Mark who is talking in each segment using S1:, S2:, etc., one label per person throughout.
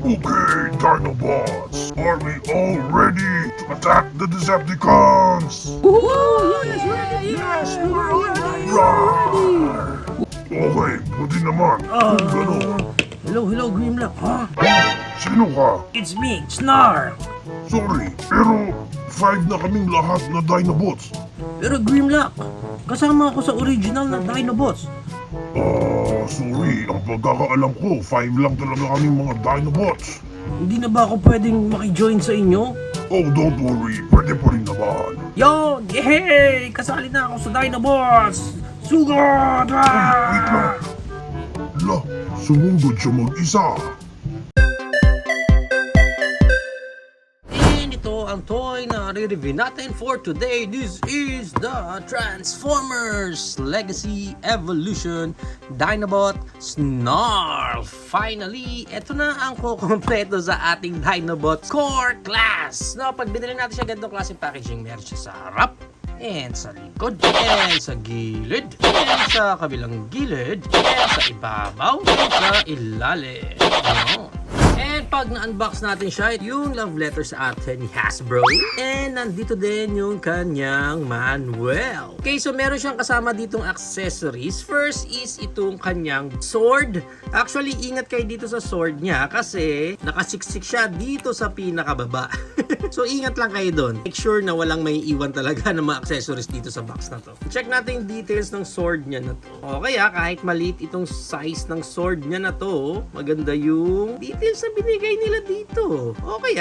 S1: Okay, Dinobots, are we all ready to attack the Decepticons?
S2: Yes, we're ready.
S1: Rawr! Okay, buti naman. Kung gano'n.
S2: Hello, Grimlock. Huh?
S1: Sino ka?
S2: It's me, Snarl.
S1: Sorry, pero 5 na kaming lahat na Dinobots.
S2: Pero Grimlock, kasama ako sa original na Dinobots.
S1: Sorry, ang pagkakaalam ko, 5 lang talaga kaming mga Dinobots.
S2: Hindi na ba ako pwedeng makijoin sa inyo?
S1: Oh, don't worry, pwede pa rin naman.
S2: Yo, yehey! Kasali na ako sa Dinobots! Sugod!
S1: Wait lang. La, sumugod siya mag-isa.
S2: And ito ang toy na re-review natin for today. This is the Transformers Legacy Evolution Dinobot Snarl. Finally, ito na ang kukompleto sa ating Dinobot Core Class. No, pag binili natin siya ganitong klaseng packaging, meron siya sa harap, and sa likod, and sa gilid, and sa kabilang gilid, and sa ibabaw, and sa ilalim. No? And pag na-unbox natin siya, yung love letter sa atin ni Hasbro. And nandito din yung kanyang manual. Okay, so meron siyang kasama ditong accessories. First is itong kanyang sword. Actually, ingat kayo dito sa sword niya kasi nakasiksik siya dito sa pinakababa. So ingat lang kayo doon. Make sure na walang may iwan talaga ng mga accessories dito sa box na to. Check natin yung details ng sword niya na to. Okay kahit maliit itong size ng sword niya na to, maganda yung details na binigay nila dito. Okay.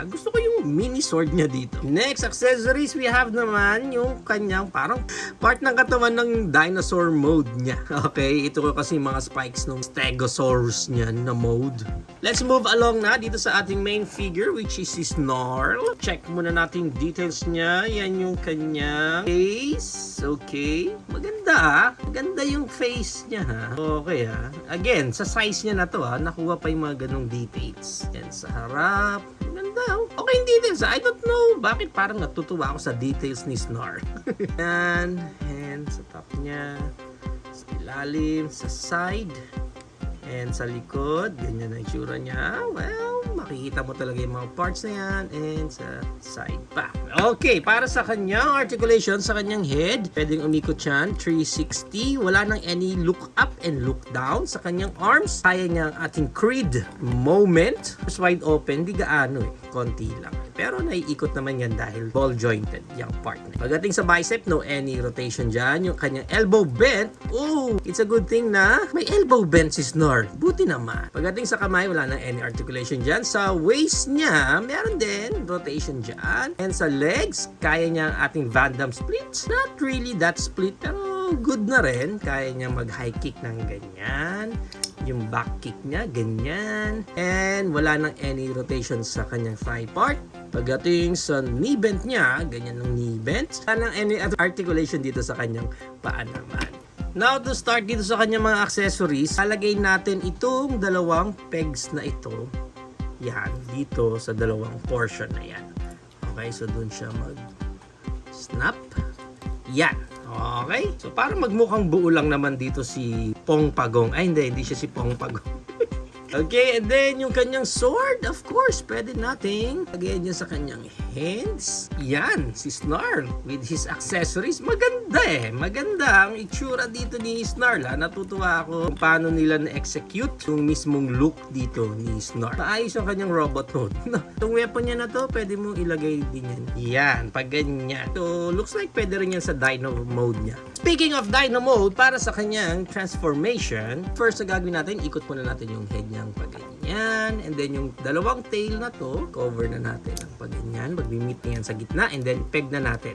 S2: Gusto ko yung mini sword niya dito. Next accessories, we have naman yung kanyang parang part ng katawan ng dinosaur mode niya. Okay, ito ko kasi mga spikes ng Stegosaurus niya na mode. Let's move along na dito sa ating main figure, which is si Snarl. Check muna natin details niya. Yan yung kanyang face. Okay. Maganda Maganda yung face niya Okay Again, sa size niya na to nakuha pa yung mga ganong details. Yan sa harap. Maganda Okay yung details I don't know bakit parang natutuwa ako sa details ni Snarl. Yan. And sa top niya. Sa ilalim. Sa side. And sa likod, ganyan ang itsura niya. Well, makikita mo talaga yung mga parts na yan. And sa side pa. Okay, para sa kanyang articulation, sa kanyang head, pwedeng umikot yan, 360. Wala nang any look up and look down. Sa kanyang arms, kaya niya ang ating Creed moment. Mas wide open, di gaano konti lang. Pero naiikot naman yan dahil ball jointed yung part na. Pagdating sa bicep, no any rotation dyan. Yung kanyang elbow bent, it's a good thing na may elbow bent si Snarl. Buti naman. Pagdating sa kamay, wala nang any articulation dyan. Sa waist niya, meron din rotation dyan. And sa legs, kaya niya ang ating Van Damme split. Not really that split, pero good na rin. Kaya niya mag-high kick ng ganyan. Yung back kick niya, ganyan. And wala nang any rotation sa kanyang thigh part. Pagdating sa knee bend niya, ganyan ng knee bend. Wala nang any articulation dito sa kanyang paa naman. Now to start dito sa kanyang mga accessories, lalagay natin itong dalawang pegs na ito. Yan, dito sa dalawang portion na yan. Okay, so dun siya mag-snap. Yan. Okay? So parang magmukhang buo lang naman dito si Pong Pagong. Ay hindi siya si Pong Pagong. Okay, and then yung kanyang sword, of course, pwede nating lagyan niya sa kanyang hands. Yan, si Snarl with his accessories. Maganda Maganda ang itsura dito ni Snarl. Natutuwa ako kung paano nila na-execute yung mismong look dito ni Snarl. Maayos yung kanyang robot mode. Itong weapon niya na to, pwede mong ilagay din yan. Yan, pag ganyan. So, looks like pwede rin yan sa Dino mode niya. Speaking of Dino mode, para sa kanyang transformation, first na gagawin natin, ikot muna natin yung head niya pag-ganyan, and then yung dalawang tail na to, cover na natin ang pag-ganyan, mag-meet na yan sa gitna, and then peg na natin.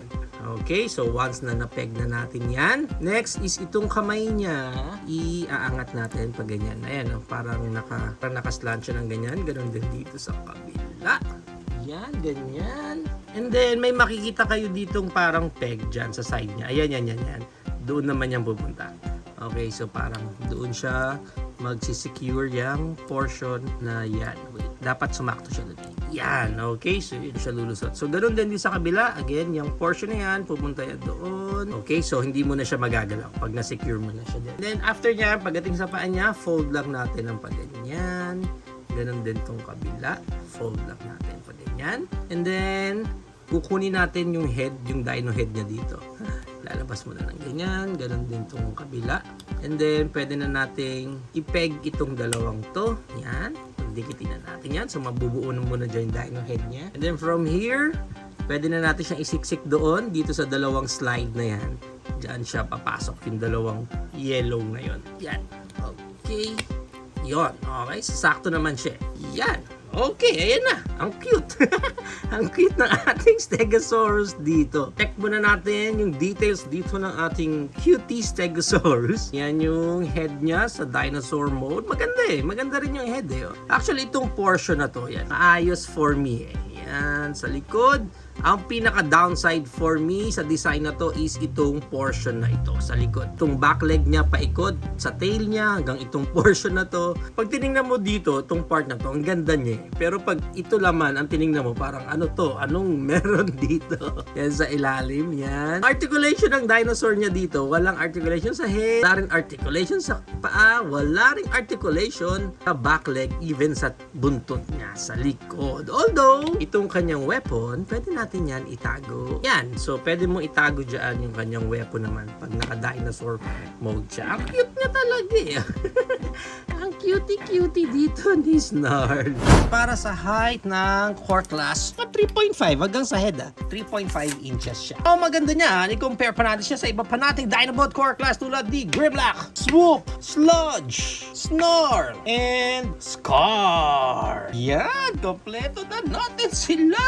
S2: Okay, so once na na-peg na natin yan, next is itong kamay niya, iaangat natin pag-ganyan. Ayan, parang nakaslant siya ng ganyan, ganun din dito sa kabila. Yan, ganyan. And then may makikita kayo ditong parang peg dyan sa side niya. Ayan, yan. Doon naman yan pupunta. Okay, so parang doon siya magsisecure yung portion na yan. Wait, dapat sumakto siya doon. Yan, okay. So, yun siya lulusot. So, ganun din sa kabila. Again, yung portion na yan, pupunta yan doon. Okay, so hindi mo na siya magagalaw pag na-secure mo na siya din. Then, after niya, pagdating sa paa niya, fold lang natin ang pag-ganyan. Ganon din tong kabila. Fold lang natin pa din yan. And then, kukunin natin yung head, yung dino head niya dito. Lalabas mo na ng ganyan. Ganon din tong kabila. And then, pwede na nating ipeg itong dalawang to. Yan. Dikitin na natin yan. So, mabubuo na muna dyan yung dino head niya. And then, from here, pwede na natin siyang isiksik doon. Dito sa dalawang slide na yan. Diyan siya papasok yung dalawang yellow na yon. Yan. Okay. Yon. Okay. Sakto naman siya. Yan. Okay, ayan na. Ang cute. Ang cute ng ating Stegosaurus dito. Check muna natin yung details dito ng ating cutie Stegosaurus. Yan yung head niya sa dinosaur mode. Maganda eh. Maganda rin yung head eh. Actually, itong portion na to, yan. Maayos for me eh. Yan, sa likod. Ang pinaka-downside for me sa design na to is itong portion na ito sa likod. Itong back leg niya paikot sa tail niya hanggang itong portion na to. Pag tinignan mo dito, itong part na to, ang ganda niya eh. Pero pag ito laman, ang tinignan mo, parang ano to? Anong meron dito? Yan sa ilalim, yan. Articulation ng dinosaur niya dito. Walang articulation sa head, wala rin articulation sa paa, wala rin articulation sa back leg, even sa buntot niya sa likod. Although, itong kanyang weapon, pwede natin yan itago. Yan. So, pwede mo itago dyan yung kanyang weapon naman pag naka-dinosaur mode siya. Ang cute niya talaga eh. Ang cutie-cutie dito ni Snarl. Para sa height ng core class, 3.5 hanggang sa head 3.5 inches siya. Ang maganda niya, i-compare pa natin siya sa iba pa nating Dinobot core class tulad ni Grimlock, Swoop, Sludge, Snarl, and Scar. Yan, kompleto na natin sila.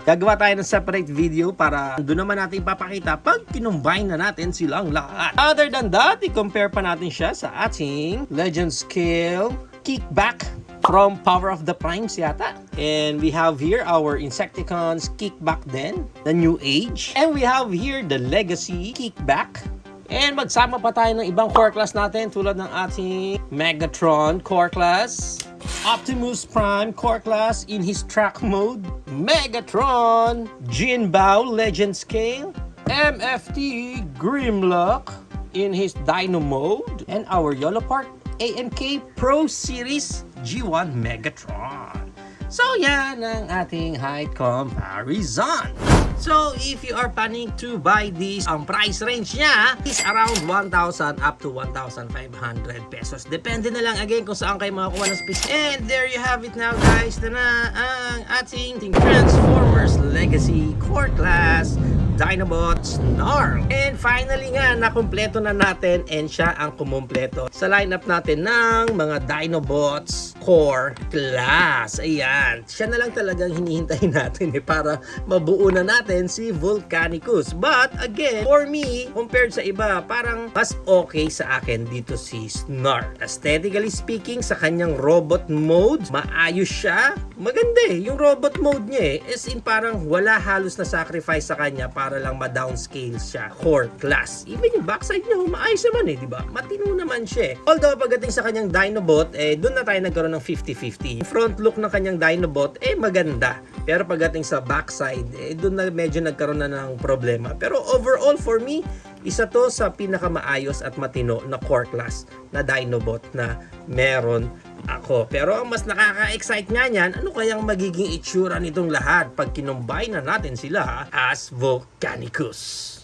S2: Gagawa tayo ng separate video para doon naman natin ipapakita pag kinumbine na natin silang lahat. Other than that, i-compare pa natin siya sa ating Legend Scale Kickback from Power of the Primes yata. And we have here our Insecticons Kickback then, the New Age. And we have here the Legacy Kickback. And magsama pa tayo ng ibang core class natin tulad ng ating Megatron core class, Optimus Prime core class in his track mode, Megatron, Jinbao Legend Scale, MFT Grimlock in his Dino mode, and our Yellow Part AMK Pro Series G1 Megatron. So yan ang ating height comparison. So if you are planning to buy this, ang price range niya is around 1,000 up to 1,500 pesos. Depende na lang again kung saan kayo makakuha ng space. And there you have it now guys. Ito na ang ating Transformers Legacy Core Class Dinobot Snarl. And finally nga, nakumpleto na natin and siya ang kumumpleto sa lineup natin ng mga Dinobots Core Class. Ayan. Siya na lang talagang hinihintay natin para mabuo na natin si Volcanicus. But again, for me, compared sa iba, parang mas okay sa akin dito si Snarl. Aesthetically speaking, sa kanyang robot mode, maayos siya. Maganda eh. Yung robot mode niya eh. As in parang wala halos na sacrifice sa kanya para lang ma-downscale siya. Core class. Even yung backside niya, maayos naman eh, di ba? Matino naman siya eh. Although pagdating sa kanyang Dinobot, doon na tayo nagkaroon ng 50-50. Front look ng kanyang Dinobot, maganda. Pero pagdating sa backside, doon na medyo nagkaroon na ng problema. Pero overall for me, isa to sa pinakamaayos at matino na core class na Dinobot na meron ako. Pero ang mas nakaka-excite nga niyan, ano kayang magiging itsura nitong lahat pag kinumbine na natin sila as Volcanicus?